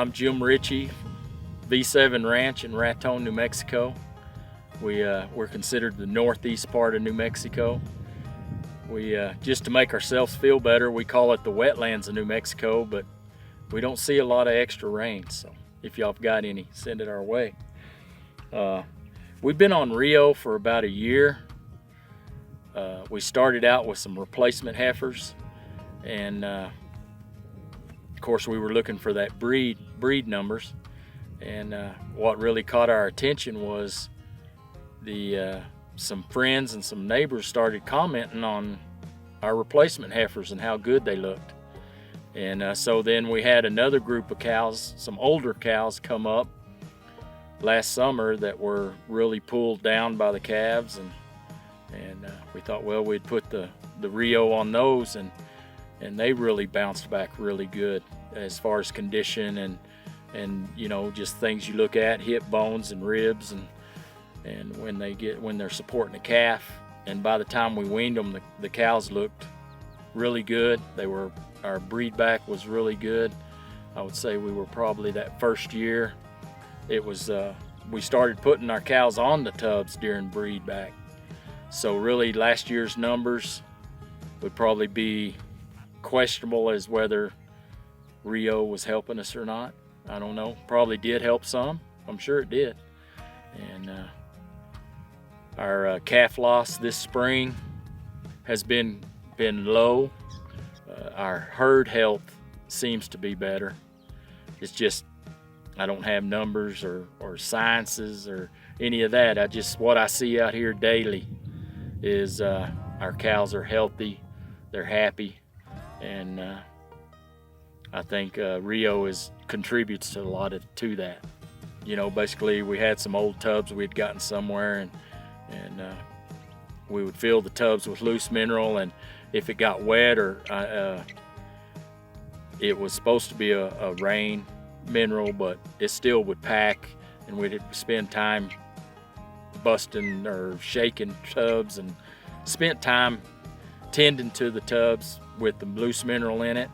I'm Jim Ritchie, V7 Ranch in Raton, New Mexico. We're considered the northeast part of New Mexico. Just to make ourselves feel better, we call it the wetlands of New Mexico, but we don't see a lot of extra rain, so if y'all have got any, send it our way. We've been on Rio for about a year. We started out with some replacement heifers, and of course we were looking for that breed numbers, and what really caught our attention was some friends and some neighbors started commenting on our replacement heifers and how good they looked. And so then we had another group of cows, some older cows, come up last summer that were really pulled down by the calves, and we thought, well, we'd put the Rio on those, and they really bounced back really good as far as condition and you know, just things you look at, hip bones and ribs, and when they're supporting a calf. And by the time we weaned them, the cows looked really good. Our breed back was really good. I would say we were probably that first year, we started putting our cows on the tubs during breed back. So really last year's numbers would probably be questionable as whether Rio was helping us or not. I don't know, probably did help some. I'm sure it did. And our calf loss this spring has been low. Our herd health seems to be better. It's just, I don't have numbers or sciences or any of that. What I see out here daily is our cows are healthy, they're happy, and I think Rio contributes to a lot to that. You know, basically we had some old tubs we'd gotten somewhere, and we would fill the tubs with loose mineral, and if it got wet or it was supposed to be a rain mineral, but it still would pack, and we'd spend time busting or shaking tubs, and spent time tending to the tubs with the loose mineral in it.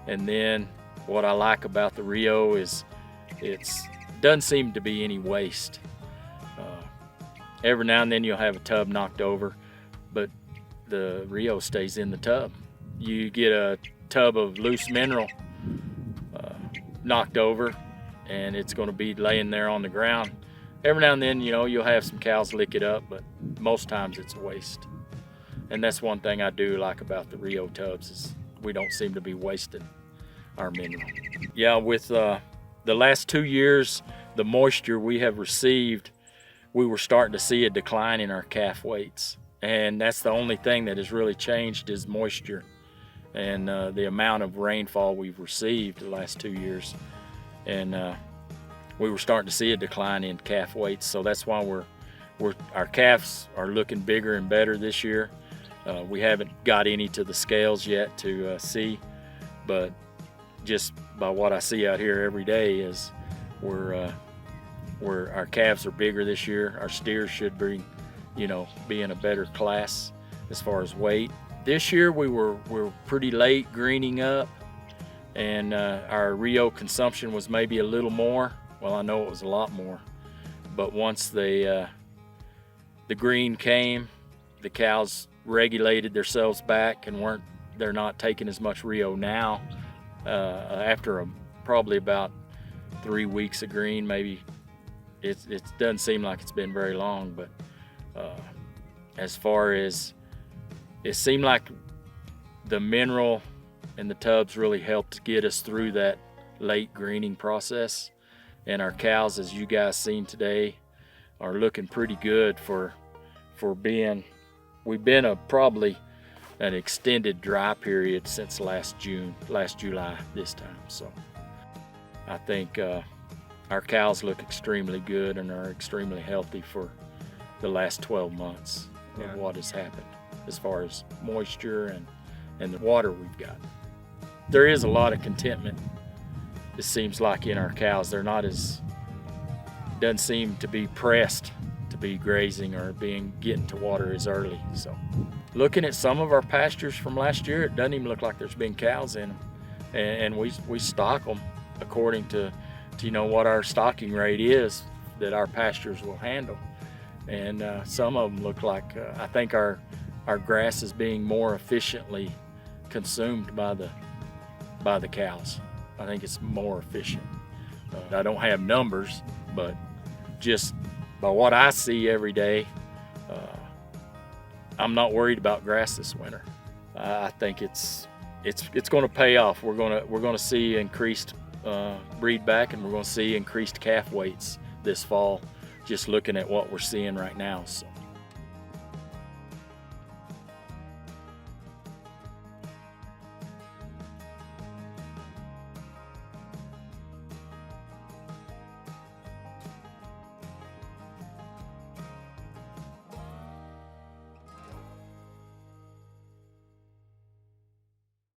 And then what I like about the Rio is it doesn't seem to be any waste. Every now and then you'll have a tub knocked over, but the Rio stays in the tub. You get a tub of loose mineral knocked over, and it's going to be laying there on the ground. Every now and then, you know, you'll have some cows lick it up, but most times it's a waste. And that's one thing I do like about the Rio tubs, is we don't seem to be wasting our mineral. Yeah, with the last 2 years, the moisture we have received, we were starting to see a decline in our calf weights. And that's the only thing that has really changed, is moisture and the amount of rainfall we've received the last 2 years. And we were starting to see a decline in calf weights. So that's why our calves are looking bigger and better this year. We haven't got any to the scales yet to see, but just by what I see out here every day is our calves are bigger this year. Our steers should be in a better class as far as weight. This year we were pretty late greening up, and our Rio consumption was maybe a little more. Well, I know it was a lot more, but once the green came, the cows regulated themselves back and they're not taking as much Rio now. After probably about 3 weeks of green, maybe. It doesn't seem like it's been very long, but as far as it seemed like the mineral and the tubs really helped get us through that late greening process. And our cows, as you guys seen today, are looking pretty good for being, we've been probably an extended dry period since last July this time. So I think our cows look extremely good and are extremely healthy for the last 12 months of what has happened as far as moisture and the water we've got. There is a lot of contentment, it seems like, in our cows. They're not doesn't seem to be pressed to be grazing or getting to water as early. So looking at some of our pastures from last year, it doesn't even look like there's been cows in them. And we stock them according to you know what our stocking rate is that our pastures will handle. And some of them look like, I think our grass is being more efficiently consumed by the cows. I think it's more efficient. I don't have numbers, but just by what I see every day, I'm not worried about grass this winter. I think it's going to pay off. We're going to see increased breed back, and we're going to see increased calf weights this fall, just looking at what we're seeing right now. So.